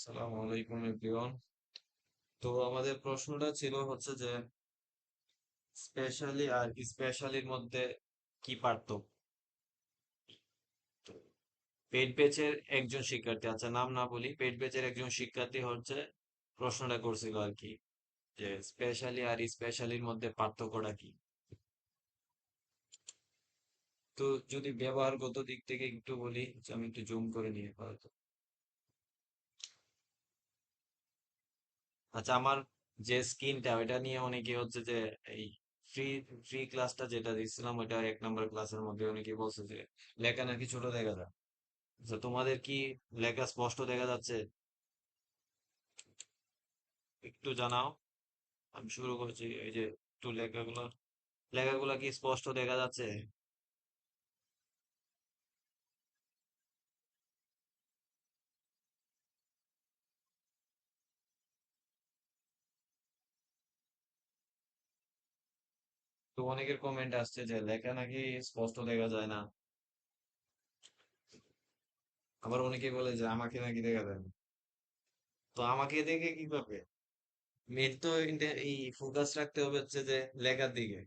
আসসালামু আলাইকুম এভরিওয়ান। তো আমাদের প্রশ্নটা ছিল হচ্ছে যে স্পেশালি আর স্পেশালির মধ্যে কি পার্থক্য। পেট ব্যাচের একজন শিক্ষার্থী, আচ্ছা নাম না বলি, পেট ব্যাচের একজন শিক্ষার্থী হচ্ছে প্রশ্নটা করছিল আর কি, যে স্পেশালি আর স্পেশালির মধ্যে পার্থক্যটা কি। তো যদি ব্যবহারগত দিক থেকে একটু বলি, যে আমি একটু জুম করে নিয়ে হয়তো। আচ্ছা, আমার যে স্কিনটা ওইটা নিয়ে অনেকে হচ্ছে যে এই ফ্রি ফ্রি ক্লাসটা যেটা দিচ্ছিলাম ওইটা 1 নম্বর ক্লাসের মধ্যে অনেকে বলছে যে লেখা নাকি ছোট দেখা যায়। আচ্ছা, তোমাদের কি লেখা স্পষ্ট দেখা যাচ্ছে? একটু জানাও। আমি শুরু করছি। এই যে একটু লেখাগুলো লেখাগুলো কি স্পষ্ট দেখা যাচ্ছে? তো অনেকের কমেন্ট আসছে যে লেখা নাকি স্পষ্ট দেখা যায় না। আবার অনেকে বলে যে আমাকে নাকি দেখা যায় না। তো আমাকে দেখে কি করবে? মেন তো এই ফোকাস রাখতে হবে হচ্ছে যে লেখার দিকে।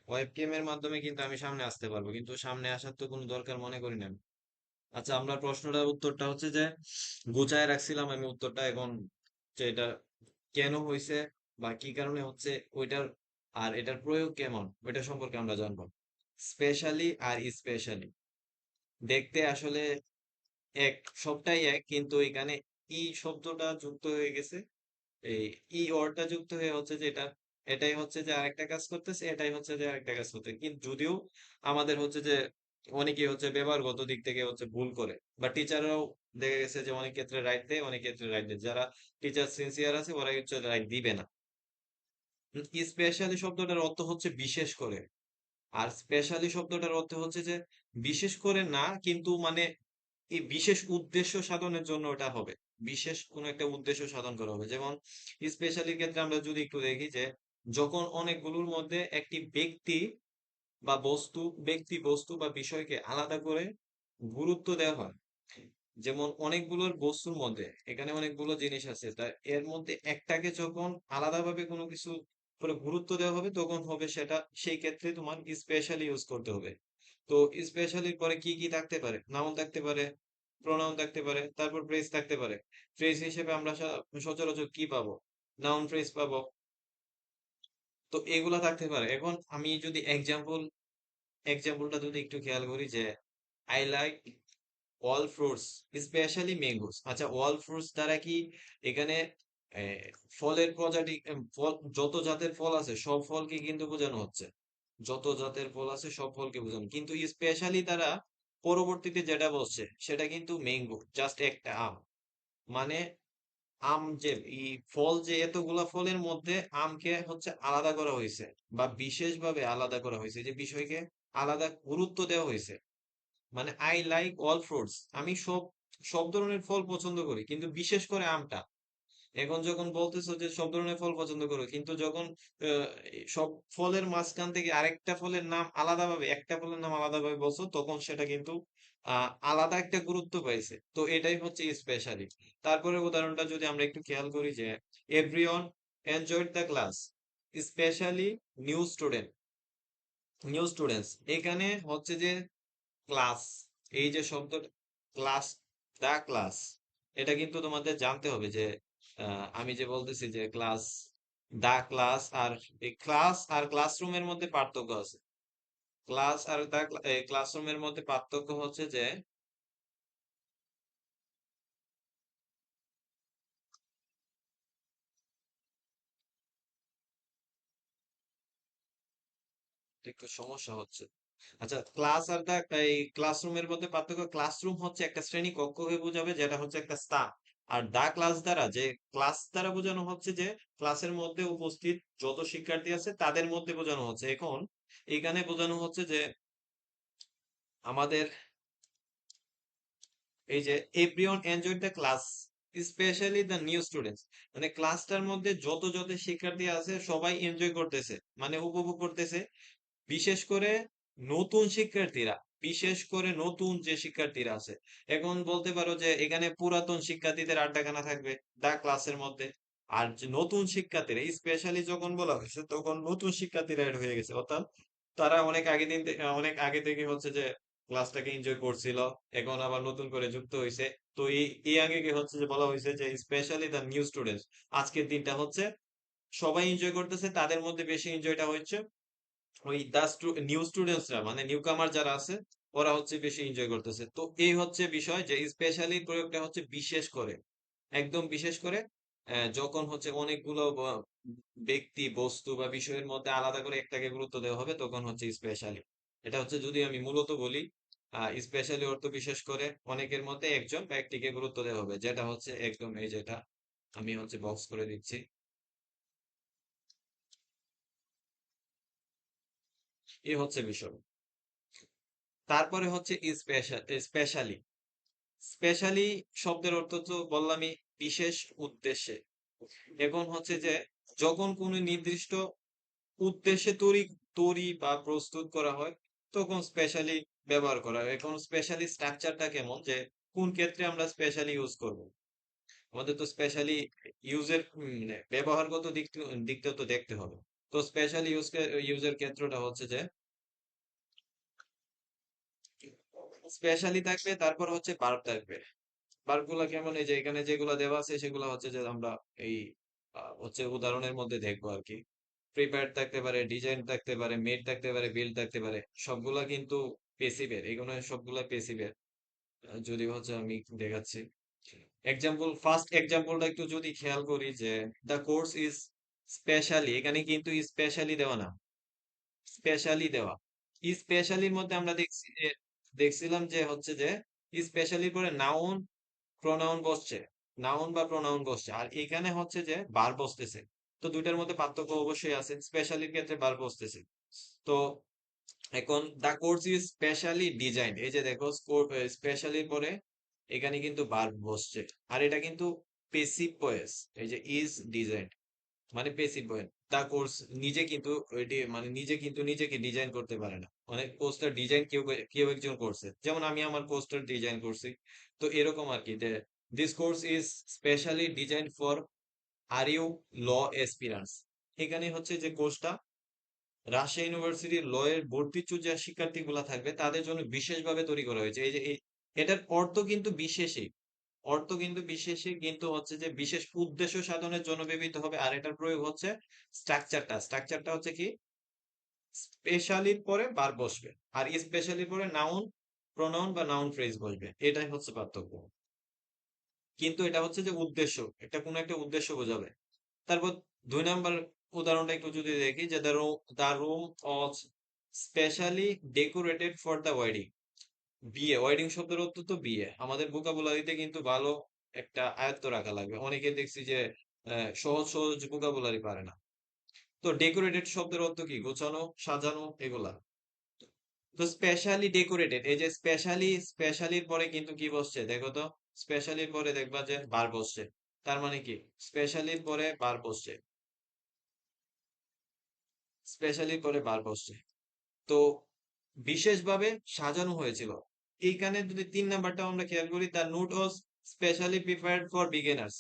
ওয়েবক্যাম এর মাধ্যমে কিন্তু আমি সামনে আসতে পারবো, কিন্তু সামনে আসার তো কোনো দরকার মনে করি না আমি। আচ্ছা, আমরা প্রশ্নটার উত্তরটা হচ্ছে যে গুছায় রাখছিলাম আমি উত্তরটা, এখন যে এটা কেন হয়েছে বা কি কারণে হচ্ছে ওইটার আর এটার প্রয়োগ কেমন ওইটা সম্পর্কে আমরা জানবো। স্পেশালি আর স্পেশালি দেখতে আসলে এক, সবটাই এক, কিন্তু এখানে ই শব্দটা যুক্ত হয়ে গেছে। এই ই ওয়ার্ডটা যুক্ত হয়ে হচ্ছে যে এটা, এটাই হচ্ছে যে আরেকটা কাজ করতেছে, এটাই হচ্ছে যে আরেকটা কাজ করতে, কিন্তু যদিও আমাদের হচ্ছে যে অনেকেই হচ্ছে ব্যবহারগত দিক থেকে হচ্ছে ভুল করে, বা টিচাররাও দেখা গেছে যে অনেক ক্ষেত্রে রাইট দেয়, অনেক ক্ষেত্রে রাইট দেয়। যারা টিচার সিনসিয়ার আছে ওরা হচ্ছে রাইট দিবে না। স্পেশালি শব্দটার অর্থ হচ্ছে বিশেষ করে, আর স্পেশালি শব্দটার অর্থ হচ্ছে যে বিশেষ করে না, কিন্তু মানে এই বিশেষ উদ্দেশ্য সাধনের জন্য এটা হবে, বিশেষ কোনো একটা উদ্দেশ্য সাধন করা হবে। যেমন স্পেশালির ক্ষেত্রে আমরা যদি একটু দেখি যে যখন অনেকগুলোর মধ্যে একটি ব্যক্তি বা বস্তু, ব্যক্তি বস্তু বা বিষয়কে আলাদা করে গুরুত্ব দেওয়া হয়। যেমন অনেকগুলোর বস্তুর মধ্যে এখানে অনেকগুলো জিনিস আছে, তা এর মধ্যে একটাকে যখন আলাদাভাবে কোনো কিছু করে গুরুত্ব দেওয়া হবে তখন হবে সেটা, সেই ক্ষেত্রে তোমার স্পেশালি ইউজ করতে হবে। তো স্পেশালির পরে কি কি থাকতে পারে? নাউন থাকতে পারে, প্রোনাউন থাকতে পারে, তারপর ফ্রেজ থাকতে পারে। ফ্রেজ হিসেবে আমরা সচরাচর কি পাবো? নাউন ফ্রেজ পাবো। তো এগুলা থাকতে পারে। এখন আমি যদি এক্সাম্পলটা যদি একটু খেয়াল করি যে I like all fruits specially mangoes. আচ্ছা, অল ফ্রুটস দ্বারা কি এখানে আহ, ফলের প্রজাতি, ফল, যত জাতের ফল আছে সব ফলকে কিন্তু বোঝানো হচ্ছে। যত জাতের ফল আছে সব ফলকে বোঝানো, কিন্তু স্পেশালি তারা পরবর্তীতে যেটা বলছে সেটা কিন্তু ম্যাঙ্গো, জাস্ট একটা আম। মানে আম যে এই ফল, যে এতগুলা ফলের মধ্যে আমকে হচ্ছে আলাদা করা হয়েছে বা বিশেষভাবে আলাদা করা হয়েছে, যে বিষয়কে আলাদা গুরুত্ব দেওয়া হয়েছে। মানে আই লাইক অল ফ্রুটস, আমি সব সব ধরনের ফল পছন্দ করি কিন্তু বিশেষ করে আমটা। এখন যখন বলতেছো যে সব ধরনের ফল পছন্দ করো, কিন্তু যখন আহ, সব ফলের মাঝখান থেকে আরেকটা ফলের নাম আলাদাভাবে, একটা ফলের নাম আলাদাভাবে বলছো, তখন সেটা কিন্তু আলাদা একটা গুরুত্ব পাইছে। তো এটাই হচ্ছে স্পেশালি। তারপরে উদাহরণটা যদি আমরা একটু খেয়াল করি যে everyone enjoyed the class specially new student, new students. এখানে হচ্ছে যে ক্লাস, এই যে শব্দ ক্লাস, দা ক্লাস, এটা কিন্তু তোমাদের জানতে হবে যে আমি যে বলতেছি যে ক্লাস, দা ক্লাস, আর এই ক্লাস আর ক্লাসরুমের মধ্যে পার্থক্য আছে। ক্লাস আর দা ক্লাসরুমের মধ্যে পার্থক্য হচ্ছে যে একটু সমস্যা হচ্ছে। আচ্ছা, ক্লাস আর দা এই ক্লাসরুমের মধ্যে পার্থক্য, ক্লাসরুম হচ্ছে একটা শ্রেণী কক্ষকে বোঝাবে, যেটা হচ্ছে একটা স্থান। আর দা ক্লাস দ্বারা, যে ক্লাস দ্বারা বোঝানো হচ্ছে যে ক্লাসের মধ্যে উপস্থিত যত শিক্ষার্থী আছে তাদের মধ্যে বোঝানো হচ্ছে। এখন এখানে বোঝানো হচ্ছে যে আমাদের এই যে everyone enjoyed the class specially the new students, মানে ক্লাসটার মধ্যে যত যত শিক্ষার্থী আছে সবাই এনজয় করতেছে, মানে উপভোগ করতেছে, বিশেষ করে নতুন শিক্ষার্থীরা। বিশেষ করে নতুন যে শিক্ষার্থীরা আছে। এখন বলতে পারো যে এখানে পুরাতন শিক্ষার্থীদের আড্ডাখানা থাকবে দা ক্লাসের মধ্যে। আর যে নতুন শিক্ষার্থীরা স্পেশালি যখন বলা হয়েছে তখন নতুন শিক্ষার্থীরা এড হয়ে গেছে, অর্থাৎ তারা অনেক আগে থেকে হচ্ছে যে ক্লাসটাকে এনজয় করছিল, এখন আবার নতুন করে যুক্ত হয়েছে। তো এই আগে কি হচ্ছে যে বলা হয়েছে যে স্পেশালি দ্য নিউ স্টুডেন্টস, আজকের দিনটা হচ্ছে সবাই এনজয় করতেছে, তাদের মধ্যে বেশি এনজয়টা হচ্ছে ওই নিউ স্টুডেন্টসরা, মানে নিউ কামার যারা আছে ওরা হচ্ছে বেশি এনজয় করতেছে। তো এই হচ্ছে বিষয় যে স্পেশালি প্রয়োগটা হচ্ছে বিশেষ করে, একদম বিশেষ করে যখন হচ্ছে অনেকগুলো ব্যক্তি বস্তু বা বিষয়ের মধ্যে আলাদা করে একটাকে গুরুত্ব দেওয়া হবে তখন হচ্ছে স্পেশালি। এটা হচ্ছে যদি আমি মূলত বলি, স্পেশালি অর্থ বিশেষ করে অনেকের মধ্যে একজন বা একটিকে গুরুত্ব দেওয়া হবে, যেটা হচ্ছে একদম এই যেটা আমি হচ্ছে বক্স করে দিচ্ছি, এই হচ্ছে বিষয়। তারপরে হচ্ছে স্পেশালি। স্পেশালি শব্দের অর্থ তো বললামই, বিশেষ উদ্দেশ্যে। এখন হচ্ছে যে যখন কোনো নির্দিষ্ট উদ্দেশ্যে তৈরি বা প্রস্তুত করা হয় তখন স্পেশালি ব্যবহার করা হয়। এখন স্পেশালি স্ট্রাকচারটা কেমন, যে কোন ক্ষেত্রে আমরা স্পেশালি ইউজ করব। আমাদের তো স্পেশালি ইউজের ব্যবহারগত দিকটা তো দেখতে হবে। তো স্পেশালি ইউজের ক্ষেত্রটা হচ্ছে যে স্পেশালি থাকবে, তারপর হচ্ছে ভার্ব থাকবে। ভার্ব গুলা কেমন, এই যে এখানে যেগুলা দেওয়া আছে সেগুলা হচ্ছে যে আমরা এই হচ্ছে উদাহরণের মধ্যে দেখবো আর কি। প্রিপেয়ার্ড থাকতে পারে, ডিজাইন থাকতে পারে, মেড থাকতে পারে, বিল্ড থাকতে পারে, সবগুলা কিন্তু পেসিভের, এগুলো সবগুলা পেসিভের। যদি হচ্ছে আমি দেখাচ্ছি ফার্স্ট এক্সাম্পলটা একটু যদি খেয়াল করি যে দ্য কোর্স ইজ স্পেশালি, এখানে কিন্তু স্পেশালি দেওয়া না, স্পেশালি দেওয়া। স্পেশালির মধ্যে আমরা দেখছিলাম যে হচ্ছে যে স্পেশালির পরে নাউন প্রোনাউন বসছে, নাউন বা প্রোনাউন বসছে, আর এখানে হচ্ছে যে বার বসতেছে। তো দুইটার মধ্যে পার্থক্য অবশ্যই আছে, স্পেশালির ক্ষেত্রে বার বসতেছে। তো এখন the course is specially design, এই যে দেখো স্পেশালির পরে এখানে কিন্তু বার বসছে, আর এটা কিন্তু পেসিভ ভয়েস। এই যে ইজ ডিজাইন মানে পেসিভ ভয়েস। দা কোর্স নিজে কিন্তু এটি মানে নিজে কিন্তু নিজেকে ডিজাইন করতে পারে না, অনেক পোস্টার ডিজাইন কেউ কেউ একজন করছে, যেমন আমি আমার পোস্টার ডিজাইন করছি। তো এরকম আর কি, this course is specially design for are you law aspirants. এখানে হচ্ছে যে কোর্সটা রাজশাহী ইউনিভার্সিটির ল এর ভর্তিচ্ছু যে শিক্ষার্থীগুলা থাকবে তাদের জন্য বিশেষভাবে তৈরি করা হয়েছে। এই যে এটার অর্থ কিন্তু বিশেষই, অর্থ কিন্তু বিশেষই, কিন্তু হচ্ছে যে বিশেষ উদ্দেশ্য সাধনের জন্য ব্যবহৃত হবে। আর এটার প্রয়োগ হচ্ছে স্ট্রাকচারটা হচ্ছে কি, স্পেশালির পরে বার বসবে, আর স্পেশালির পরে নাউন প্রোনাউন বা নাউন ফ্রেজ বসবে, এটাই হচ্ছে পার্থক্য। কিন্তু এটা হচ্ছে যে উদ্দেশ্য, এটা কোনো একটা উদ্দেশ্য বোঝাবে। তারপর 2 নম্বর উদাহরণটা একটু যদি দেখি যে the room was specially decorated for the wedding. বিয়ে, ওয়েডিং শব্দের অর্থ তো বিয়ে, আমাদের ভোকাবুলারিতে কিন্তু ভালো একটা আয়ত্ত রাখা লাগবে। অনেকে দেখছি যে সহজ সহজ ভোকাবুলারি পারে না। তো ডেকোরেটেড শব্দের অর্থ কি, গোছানো, সাজানো, এগুলা। তো স্পেশালি ডেকোরেটেড, এই যে স্পেশালির পরে কিন্তু কি বসছে দেখো তো, স্পেশালির পরে দেখবা যে বার বসছে। তার মানে কি, স্পেশালির পরে বার বসছে, স্পেশালির পরে বার বসছে। তো বিশেষভাবে সাজানো হয়েছিল। এইখানে যদি 3 নাম্বারটা আমরা খেয়াল করি, তার note was specially prepared for beginners.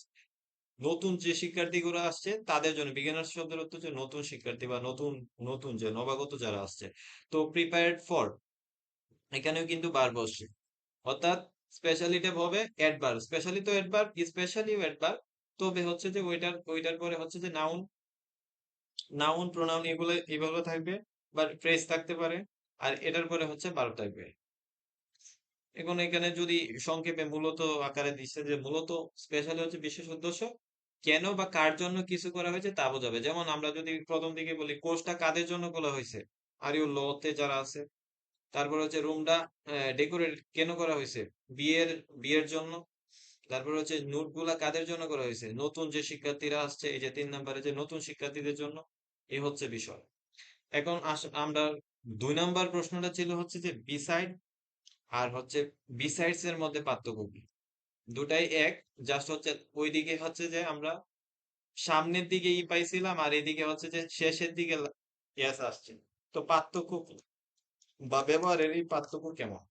নতুন যে শিক্ষার্থীগুলো আসছে তাদের জন্য, বিগিনার্স শব্দের অর্থ হচ্ছে নতুন শিক্ষার্থী বা নতুন নতুন যে নবাগত যারা আসছে। তো প্রিপেয়ার্ড ফর, এখানেও কিন্তু বার বসছে, অর্থাৎ স্পেশালিটা হবে অ্যাডভার্ব, স্পেশালি তো অ্যাডভার্ব, স্পেশালিও অ্যাডভার্ব। তবে হচ্ছে যে ওইটার পরে হচ্ছে যে নাউন, নাউন প্রোনাউন এগুলো এভাবে থাকবে, বা ফ্রেজ থাকতে পারে, আর এটার পরে হচ্ছে ভার্ব থাকবে। এখন এখানে যদি সংক্ষেপে মূলত আকারে দিচ্ছে যে মূলত স্পেশালি হচ্ছে বিশেষ উদ্দেশ্য, কেন বা কার জন্য কিছু করা হয়েছে তা বোঝাবে। যেমন আমরা যদি প্রথম দিকে বলি কোর্সটা কাদের জন্য করা হয়েছে, আর ইউ লতে যারা আছে। তারপর হচ্ছে রুমটা ডেকোরেট কেন করা হয়েছে, বিয়ের বিয়ের জন্য। তারপর হচ্ছে নোট গুলা কাদের জন্য করা হয়েছে, নতুন যে শিক্ষার্থীরা আসছে, এই যে 3 নম্বরে যে নতুন শিক্ষার্থীদের জন্য। এই হচ্ছে বিষয়। এখন আমরা 2 নম্বর প্রশ্নটা ছিল হচ্ছে যে বিসাইড আর হচ্ছে বিসাইডস এর মধ্যে পার্থক্য কি। দুটাই এক, জাস্ট হচ্ছে ওইদিকে হচ্ছে যে আমরা সামনের দিকে পাইছিলাম, আর এদিকে হচ্ছে যে শেষের দিকে ইয়াস আসছে। তো পার্থক্য কি, বা ব্যবহারের এই পার্থক্য কেমন?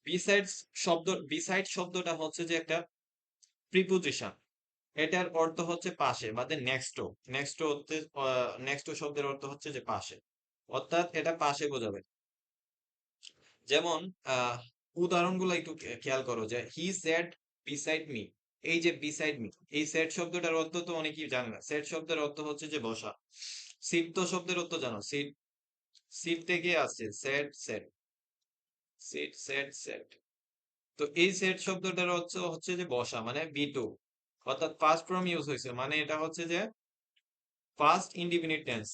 বিসাইডস বিসাইড শব্দটা হচ্ছে যে একটা প্রিপোজিশন। এটার অর্থ হচ্ছে পাশে, বাদে নেক্সটো। নেক্সটো শব্দের অর্থ হচ্ছে যে পাশে, অর্থাৎ এটা পাশে বোঝাবে। যেমন আহ উদাহরণগুলো একটু খেয়াল করো, যে হি সেড বিসাইড মি। এই যে বিসাইড মি, এই সেড শব্দটার অর্থ তো অনেকেই জানে না। সেড শব্দের অর্থ হচ্ছে যে বসা। সিট তো শব্দের অর্থ জানো, সিট। সিট থেকে আসছে sat, sat, sat, sat, sat. তো এই সেট শব্দটার অর্থ হচ্ছে যে বসা, মানে বি টু, অর্থাৎ ফার্স্ট ফর্ম ইউজ হয়েছে, মানে এটা হচ্ছে যে ফার্স্ট ইনডিফিনিট টেন্স।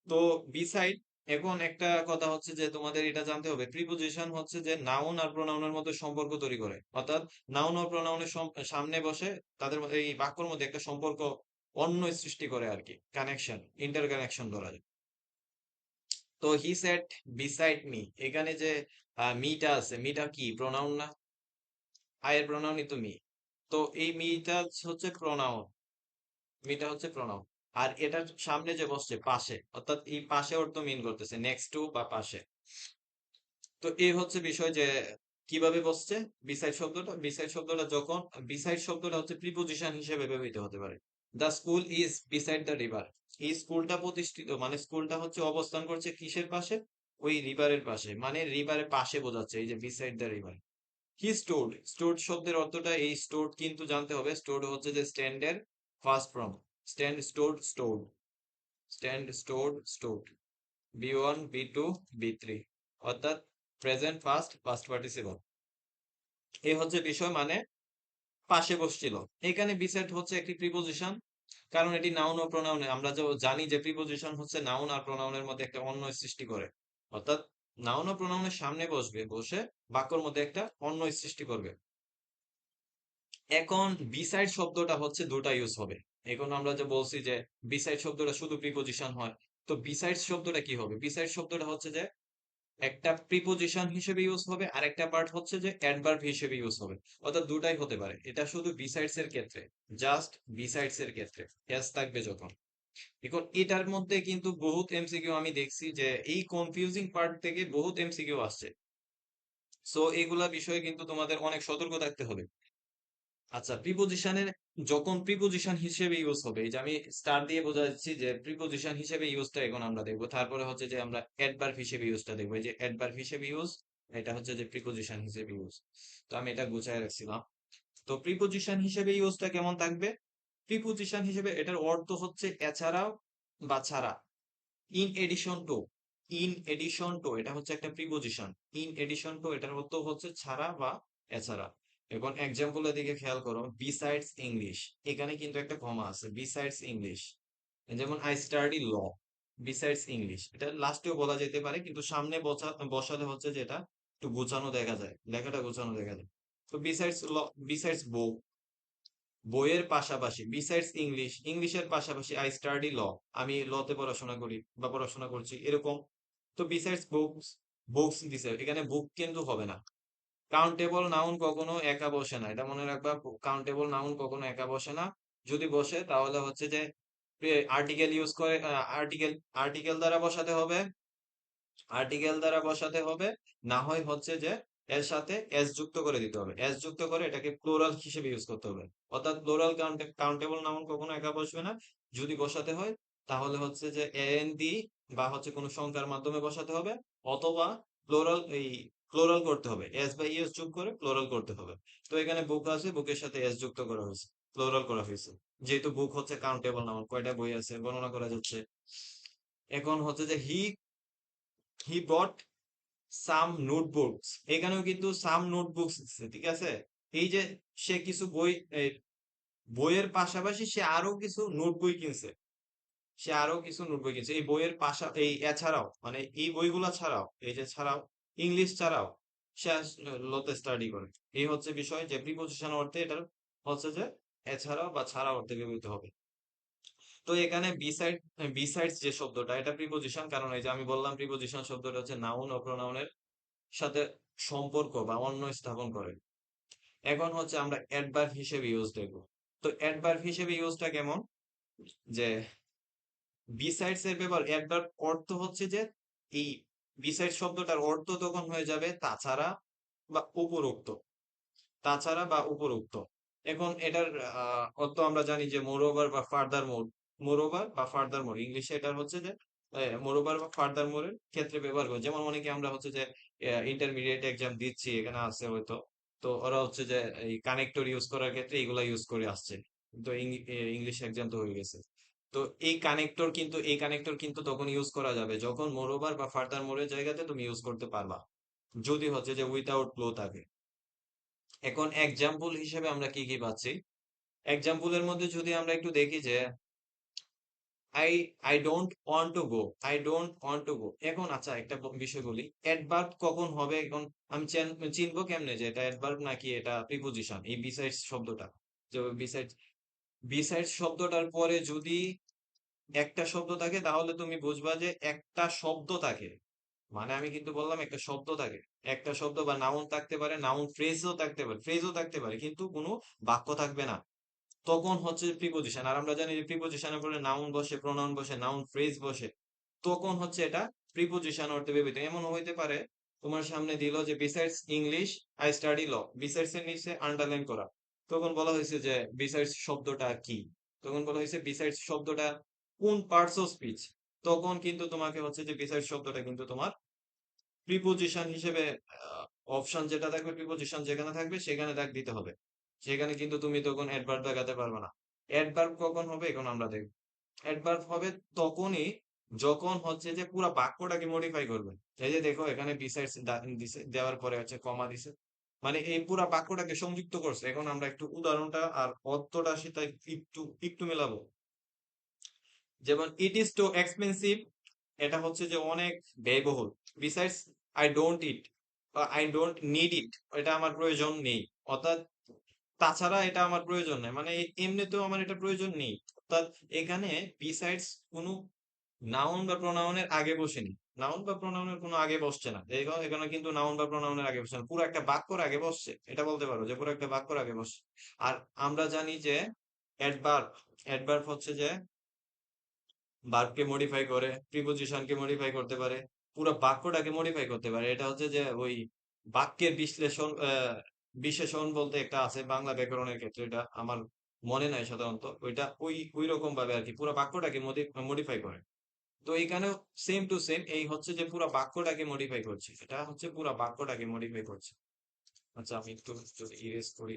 তো বিসাইড, এখন একটা কথা হচ্ছে যে তোমাদের এটা জানতে হবে, প্রিপোজিশন হচ্ছে যে নাউন আর প্রোনাউনের মধ্যে সম্পর্ক তৈরি করে। অর্থাৎ নাউন ও প্রোনাউনের সামনে বসে তাদের মধ্যে, এই বাক্যর মধ্যে একটা সম্পর্ক, অন্য সৃষ্টি করে আর কি, কানেকশন, ইন্টার কানেকশন ধরা যায়। তো হি সেট বিসাইড মি, এখানে যে মিটা আছে, মিটা কি প্রোনাউন না? আয়ের প্রোনাউনই তো মি। তো এই মিটা হচ্ছে প্রোনাউন, মিটা হচ্ছে প্রোনাউন। আর এটার সামনে যে বসছে পাশে, অর্থাৎ এই পাশে অর্থ মিন করতেছে নেক্সট টু বা পাশে। তো এই হচ্ছে বিষয় যে কিভাবে বসছে বিসাইড শব্দটা। বিসাইড শব্দটা যখন, বিসাইড শব্দটা হচ্ছে প্রিপোজিশন হিসেবে ব্যবহৃত হতে পারে। The school is beside the river. এই স্কুলটা প্রতিষ্ঠিত, মানে স্কুলটা হচ্ছে অবস্থান করছে কিসের পাশে? ওই রিভারের পাশে, মানে রিভারের পাশে বোঝাচ্ছে, এই যে beside the river. He stowed, stowed শব্দের অর্থটা, এই স্টোড কিন্তু জানতে হবে, স্টোড হচ্ছে যে স্ট্যান্ডের first form. Stand, stood, stood, stand, stood, stood, V one, V two, V three, অর্থাৎ প্রেজেন্ট, ফার্স্ট, পাস্ট পার্টিসিপল। এই হচ্ছে বিষয়, মানে পাশে বসছিল। এখানে বিসেট হচ্ছে একটি প্রিপোজিশন, কারণ এটি নাউন ও প্রোনাউনে, আমরা যে জানি যে প্রিপোজিশন হচ্ছে নাউন আর প্রোনাউনের মধ্যে একটা অন্য সৃষ্টি করে। অর্থাৎ নাউন ও প্রোনাউনের সামনে বসবে, বসে বাক্যর মধ্যে একটা অন্য সৃষ্টি করবে। এখন বিসাইড শব্দটা হচ্ছে দুটা ইউজ হবে। এখন আমরা যে বলছি যে বিসাইড শব্দটা শুধু প্রিপোজিশন হয়, তো বিসাইড শব্দটা কি হবে? বিসাইড শব্দটা হচ্ছে যে একটা প্রিপোজিশন হিসেবে ইউজ হবে, আর একটা পার্ট হচ্ছে যে অ্যাডভার্ব হিসেবে ইউজ হবে। অর্থাৎ দুটাই হতে পারে, এটা শুধু বিসাইডস এর ক্ষেত্রে, জাস্ট বিসাইডস এর ক্ষেত্রে এস থাকবে যখন। এখন এটার মধ্যে কিন্তু বহুত এমসিকিউ আমি দেখছি, যে এই কনফিউজিং পার্ট থেকে বহুত এমসিকিউ আসছে। সো এগুলা বিষয়ে কিন্তু তোমাদের অনেক সতর্ক থাকতে হবে। আচ্ছা, প্রিপোজিশনের, যখন প্রিপোজিশন হিসেবে ইউজ হবে, এই যে আমি স্টার দিয়ে বোঝাচ্ছি যে প্রিপোজিশন হিসেবে ইউজটা এখন আমরা দেখবো। তারপরে হচ্ছে যে আমরা অ্যাডভার্ব হিসেবে ইউজটা দেখবো। এই যে অ্যাডভার্ব হিসেবে ইউজ, এটা হচ্ছে যে প্রিপোজিশন হিসেবে ইউজ। তো আমি এটা গুছায় রাখছিলাম। তো প্রিপোজিশন হিসেবে ইউজটা কেমন থাকবে? প্রিপোজিশন হিসেবে এটার অর্থ হচ্ছে এছাড়াও বা ছাড়া। In addition to, in addition to, এটা হচ্ছে একটা প্রিপোজিশন। ইন এডিশন টু, এটার অর্থ হচ্ছে ছাড়া বা এছাড়া। এখন এক্সাম্পলের দিকে খেয়াল করো, বিসাইডস ইংলিশ, এখানে কিন্তু একটা কমা আছে, বিসাইডস ইংলিশ। যেমন I study law, besides English, এটা লাস্টেও বলা যেতে পারে, কিন্তু সামনে বসালে হচ্ছে যেটা একটু গোছানো দেখা যায়, লেখাটা গোছানো দেখা যায়। তো বিসাইডস ল, বিসাইডস বউ, বইয়ের পাশাপাশি, বিসাইডস ইংলিশ, ইংলিশের পাশাপাশি আই স্টাডি ল, আমি লতে পড়াশোনা করি বা পড়াশোনা করছি, এরকম। তো বিসাইডস বুকস, বুকস দিছে, এখানে বুক কিন্তু হবে না। কাউন্টেবল নাউন কখনো একা বসে না, এটা মনে রাখবা। কাউন্টেবল নাউন কখনো একা বসে না। যদি বসে তাহলে হচ্ছে যে আর্টিকেল ইউজ করে, আর্টিকেল, আর্টিকেল দ্বারা বসাতে হবে, আর্টিকেল দ্বারা বসাতে হবে। না হয় হচ্ছে যে এর সাথে এস যুক্ত করে দিতে হবে, এস যুক্ত করে এটাকে প্লুরাল হিসেবে ইউজ করতে হবে। অর্থাৎ প্লুরাল কাউন্টেবল নাউন কখনো একা বসবে না। যদি বসাতে হয় তাহলে হচ্ছে যে এন দি, বা হচ্ছে কোনো সংখ্যার মাধ্যমে বসাতে হবে, অথবা প্লুরাল, এই প্লুরাল করতে হবে, এস বাই এস যোগ করে প্লুরাল করতে হবে। তো এখানে বুক আছে, বুকের সাথে এস যুক্ত করা হয়েছে, প্লুরাল করা হয়েছে। যেহেতু বুক হচ্ছে কাউন্টেবল নাউন, কয়টা বই আছে গণনা করা যাচ্ছে। এখন হচ্ছে যে হি বট সাম নোটবুকস, এখানেও কিন্তু সাম নোটবুকস দিচ্ছে, ঠিক আছে। এই যে সে কিছু বই, এই বইয়ের পাশাপাশি সে আরো কিছু নোট বই কিনছে, সে আরো কিছু নোট বই কিনছে এই বইয়ের এই এছাড়াও, মানে এই বইগুলা ছাড়াও, এই যে ছাড়াও, ইংলিশ ছাড়াও সে লতে স্টাডি করে। এই হচ্ছে বিষয়, যে প্রিপোজিশন অর্থে এটার হচ্ছে যে এছাড়াও বা ছাড়া অর্থে ব্যবহৃত হবে। তো এখানে বিসাইডস যে শব্দটা, এটা প্রিপোজিশন, কারণ এই যে আমি বললাম প্রিপোজিশন শব্দটা হচ্ছে নাউন ও প্রোনাউনের সাথে সম্পর্ক বা অন্য স্থাপন করে। এখন হচ্ছে আমরা অ্যাডভার্ব হিসেবে ইউজ দেখবো। তো অ্যাডভার্ব হিসেবে ইউজটা কেমন? যে বিসাইডস এর ব্যাপার একবার অর্থ হচ্ছে যে এই বিসাইড শব্দটার অর্থ তখন হয়ে যাবে তাছাড়া বা উপরোক্ত, তাছাড়া বা উপরোক্ত। এখন এটার অর্থ আমরা জানি যে মোরওভার বা ফার্দার মোর, মোরওভার বা ফার্দার মোর ইংলিশে এটার হচ্ছে যে মোরওভার বা ফার্দার মোরের ক্ষেত্রে ব্যবহার করে। যেমন অনেকে আমরা হচ্ছে যে ইন্টারমিডিয়েট এক্সাম দিচ্ছি, এখানে আছে হয়তো, তো ওরা হচ্ছে যে এই কানেক্টর ইউজ করার ক্ষেত্রে এগুলা ইউজ করে আসছে। তো ইংলিশ এক্সাম তো হয়ে গেছে। তো এই কানেক্টর কিন্তু তখন ইউজ করা যাবে যখন মোরওভার বা ফার্দার মোরের জায়গাতে তুমি ইউজ করতে পারবা, যদি হচ্ছে যে উইথাউট ক্লো থাকে। এখন এক্সাম্পল হিসেবে আমরা কি কি পাচ্ছি, এক্সাম্পলের মধ্যে যদি আমরা একটু দেখি যে I I don't want to go, I don't want to go. এখন আচ্ছা একটা বিষয় বলি, অ্যাডভার্ব কখন হবে, এখন আমি চিনবো কেমনে যে এটা অ্যাডভার্ব নাকি এটা প্রিপোজিশন, এই বিসাইডস শব্দটা, যে বিসাইড, বিসাইড শব্দটার পরে যদি একটা শব্দ থাকে তাহলে তুমি বুঝবা যে একটা শব্দ থাকে, মানে আমি কিন্তু বললাম একটা শব্দ থাকে, একটা শব্দ বা নাউন থাকতে পারে, নাউন ফ্রেজও থাকতে পারে, ফ্রেজও থাকতে পারে, কিন্তু কোনো বাক্য থাকবে না, তখন হচ্ছে প্রিপোজিশন। আর আমরা জানি যে প্রিপোজিশনের পরে নাউন বসে, প্রনাউন বসে, নাউন ফ্রেজ বসে, তখন হচ্ছে এটা প্রিপোজিশন অর্থে ব্যবহৃত। এমন হইতে পারে তোমার সামনে দিল যে besides English I study law, besides এর নিচে আন্ডারলাইন করা, তখন বলা হয়েছে যে বিসাইডস শব্দটা কি, তখন বলা হয়েছে বিসাইডস শব্দটা কোন পার্টস অফ স্পিচ, তখন কিন্তু তোমাকে হচ্ছে যে বিসাইডস শব্দটা কিন্তু তোমার প্রিপোজিশন হিসেবে অপশন যেটা থাকবে, প্রিপোজিশন যেখানে থাকবে সেখানে দাগ দিতে হবে, সেখানে কিন্তু তুমি তখন অ্যাডভার্ব লাগাতে পারবে না। অ্যাডভার্ব কখন হবে এখন আমরা দেখব। অ্যাডভার্ব হবে তখনই যখন হচ্ছে যে পুরো বাক্যটাকে মডিফাই করবে। এই যে দেখো এখানে বিসাইডস দিছে, দেওয়ার পরে হচ্ছে কমা দিছে, মানে এই পুরো বাক্যটাকে সংযুক্ত করছে। এখন আমরা একটু উদাহরণটা আর অর্থটা সেটা একটু একটু মেলাবো। যেমন ইট ইজ টু এক্সপেন্সিভ, এটা হচ্ছে যে অনেক ব্যয়বহুল। Besides I don't it, I don't need it, এটা আমার প্রয়োজন নেই, অর্থাৎ তাছাড়া এটা আমার প্রয়োজন নেই, মানে এমনিতেও আমার এটা প্রয়োজন নেই। অর্থাৎ এখানে বিসাইডস কোনো নাউন বা প্রোনাউনের আগে বসেনি, নাউন বা প্রোনাউনের কোনো আগে বসছে না, এখানে কিন্তু নাউন বা প্রোনাউনের আগে বসছে না, পুরো একটা বাক্যর আগে বসছে, এটা বলতে পারো যে পুরো একটা বাক্যর আগে বসছে। আর আমরা জানি যে অ্যাডভার্ব, অ্যাডভার্ব হচ্ছে যে ভার্বকে মডিফাই করে, প্রিপোজিশনকে মডিফাই করতে পারে, পুরো বাক্যটাকে মডিফাই করতে পারে। এটা হচ্ছে যে ওই বাক্যের বিশ্লেষণ, বিশেষণ বলতে একটা আছে বাংলা ব্যাকরণের ক্ষেত্রে, এটা আমার মনে নাই সাধারণত, ওইটা ওই ওই রকম ভাবে আর কি পুরো বাক্যটাকে মডিফাই করে। তো এইখানেও সেম টু সেম, এই হচ্ছে যে পুরো বাক্যটাকে মডিফাই করছে, এটা হচ্ছে পুরো বাক্যটাকে মডিফাই করছে। আচ্ছা আমি একটু যদি ইরেজ করি,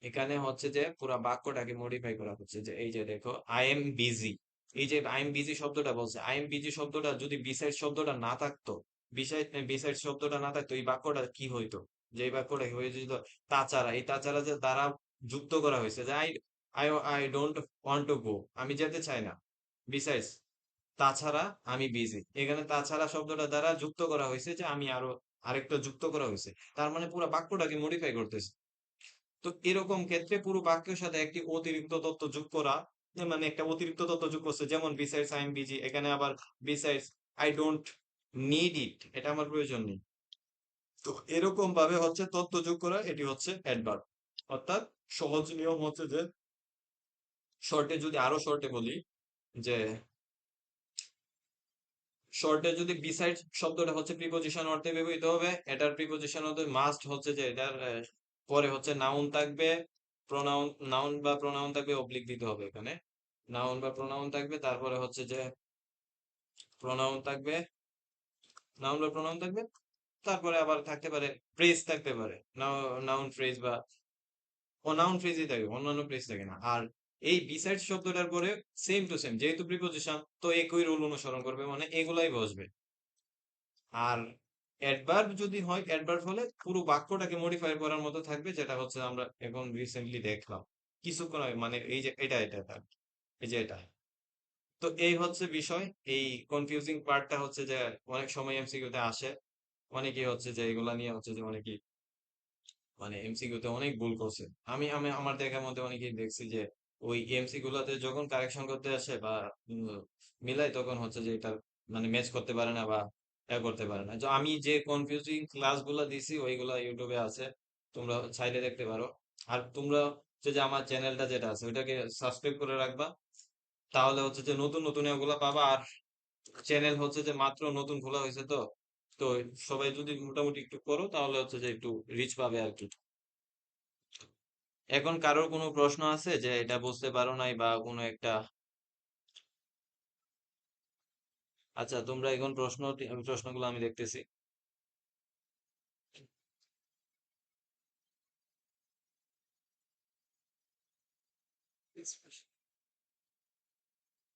এখানে হচ্ছে যে পুরা বাক্যটাকে মডিফাই করা হচ্ছে, যে এই যে দেখো আই এম বিজি, এই যে আই এম বিজি শব্দটা বলছে, আই এম বিজি শব্দটা যদি বিসাইড শব্দটা না থাকতো, বিসাইড বিসাইড শব্দটা না থাকতো, এই বাক্যটা কি হইতো, যে এই বাক্যটা হয়ে যেত তাছাড়া, এই তাছাড়া যে দ্বারা যুক্ত করা হয়েছে, যে I I I don't want to go, আমি যেতে চাই না, বিসাইডস তাছাড়া আমি বিজি, এখানে তাছাড়া শব্দটা দ্বারা যুক্ত করা হয়েছে, যে আমি আরো আরেকটা যুক্ত করা হয়েছে, তার মানে পুরো বাক্যটাকে মডিফাই করতেছে। তো এরকম ক্ষেত্রে পুরো বাক্যের সাথে একটি অতিরিক্ত তথ্য যোগ করা, মানে একটা অতিরিক্ত তথ্য যোগ করছে, যেমন বিসাইডস আই এম বিজি, এখানে আবার besides I don't need it, এটা আমার প্রয়োজন নেই। তো এরকম ভাবে হচ্ছে তথ্য যোগ করা, এটি হচ্ছে অ্যাডভার্ব। অর্থাৎ সহজ নিয়ম হচ্ছে যে শর্টে যদি আরো শর্টে বলি, যে শর্টে যদি বিসাইড শব্দটা হচ্ছে প্রিপোজিশন অর্থে ব্যবহৃত হবে, এটার প্রিপোজিশন হতে মাস্ট হচ্ছে যে এটার পরে হচ্ছে নাউন থাকবে, প্রোনাউন, নাউন বা প্রোনাউন থাকবে, অবলিক দিতে হবে এখানে, নাউন বা প্রোনাউন থাকবে, তারপরে হচ্ছে যে প্রোনাউন থাকবে, নাউন বা প্রোনাউন থাকবে, তারপরে আবার থাকতে পারে ফ্রেজ থাকতে পারে, নাউন ফ্রেজ বা ও নাউন ফ্রেজই থাকে, অন্যান্য ফ্রেজ থাকে না। আর এই বিসাইড শব্দটার পরে সেম টু সেম যেহেতু প্রিপোজিশন, তো একই রুল অনুসরণ করবে, মানে এগুলাই বসবে। আর অ্যাডভার্ব যদি হয়, অ্যাডভার্ব হলে পুরো বাক্যটাকে মডিফাই করার মতো থাকবে, যেটা হচ্ছে আমরা এখন রিসেন্টলি দেখলাম কিছুক্ষণ আগে, মানে এই যে এটা এই যে এটা। তো এই হচ্ছে বিষয়, এই কনফিউজিং পার্টটা হচ্ছে যে অনেক সময় এমসিকিউ তে আসে, অনেকেই হচ্ছে যে এগুলা নিয়ে হচ্ছে যে অনেকেই মানে এমসিকিউ তে অনেক ভুল করছে। আমি আমি আমার দেখার মধ্যে অনেকেই দেখছি যে ওই এমসি গুলাতে যখন কারেকশন করতে আসে বা উম, মিলাই, তখন হচ্ছে যে এটা মানে ম্যাচ করতে পারে না বা করতে পারে না। তো আমি যে কনফিউজিং ক্লাস গুলা দিছি ওইগুলা ইউটিউবে আছে, তোমরা চাইলে দেখতে পারো। আর তোমরা যে আমার চ্যানেলটা যেটা আছে ওইটাকে সাবস্ক্রাইব করে রাখবা। তাহলে হচ্ছে যে নতুন নতুন এগুলা পাবা। আর চ্যানেল হচ্ছে যে মাত্র নতুন খোলা হয়েছে, তো তো সবাই যদি মোটামুটি একটু করো তাহলে হচ্ছে যে একটু রিচ পাবে আর কি। এখন কারোর কোনো প্রশ্ন আছে যে এটা বুঝতে পারো নাই বা কোনো একটা? আচ্ছা, তোমরা এখন প্রশ্নগুলো আমি দেখতেছি।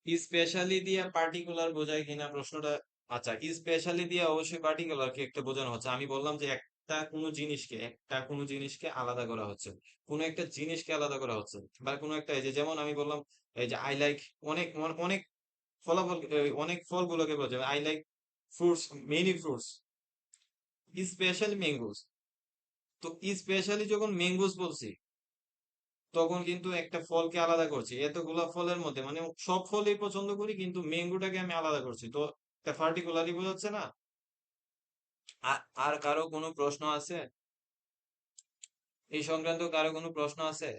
স্পেশালি দিয়া পার্টিকুলার বোঝায় কিনা প্রশ্নটা? আচ্ছা, স্পেশালি দিয়ে অবশ্যই পার্টিকুলার কি একটা বোঝানো হচ্ছে। আমি বললাম যে একটা কোনো জিনিসকে আলাদা করা হচ্ছে, কোনো একটা জিনিসকে আলাদা করা হচ্ছে। বা কোনো একটা, এই যে যেমন আমি বললাম এই যে আই লাইক অনেক অনেক ফলাফল, অনেক ফলগুলোকে বোঝায় I like fruits, many fruits, specially mangoes. তো স্পেশালি যখন ম্যাঙ্গোস বলছি তখন কিন্তু একটা ফলকে আলাদা করছি। এতগুলা ফলের মধ্যে মানে সব ফলই পছন্দ করি, কিন্তু ম্যাঙ্গোটাকে আমি আলাদা করছি, তো একটা পার্টিকুলারই বোঝাচ্ছে না। আর কারো কোনো প্রশ্ন আছে এই সংক্রান্ত? কারো কোনো প্রশ্ন আছে?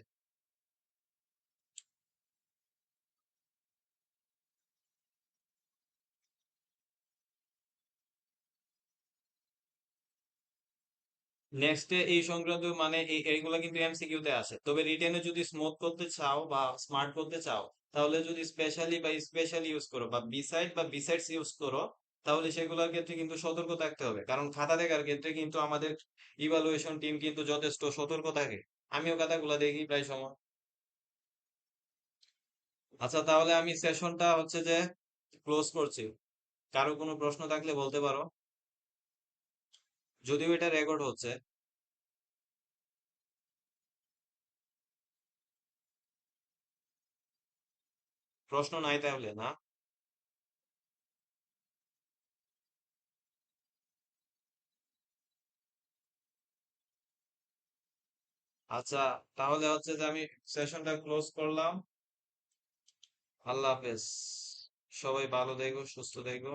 নেক্সটে এই সংক্রান্ত মানে এইগুলা কিন্তু এমসিকিউ তে আসে। তবে রিটেনে যদি স্মুথ করতে চাও বা স্মার্ট করতে চাও, তাহলে যদি স্পেশালি বা স্পেশাল ইউজ করো বা বিসাইড বা বিসাইডস ইউজ করো, তাহলে সেগুলোর ক্ষেত্রে কিন্তু সতর্ক থাকতে হবে। কারণ খাতা দেখার ক্ষেত্রে কিন্তু আমাদের ইভালুয়েশন টিম কিন্তু যথেষ্ট সতর্ক থাকে। আমিও খাতাগুলো দেখি প্রায় সময়। আচ্ছা, তাহলে আমি সেশনটা হচ্ছে যে ক্লোজ করছি। কারো কোনো প্রশ্ন থাকলে বলতে পারো, যদিও এটা রেকর্ড হচ্ছে। প্রশ্ন নাই তাহলে না? আচ্ছা, তাহলে হচ্ছে যে আমি সেশনটা ক্লোজ করলাম। আল্লাহ হাফেজ। সবাই ভালো থেকো, সুস্থ থেকো।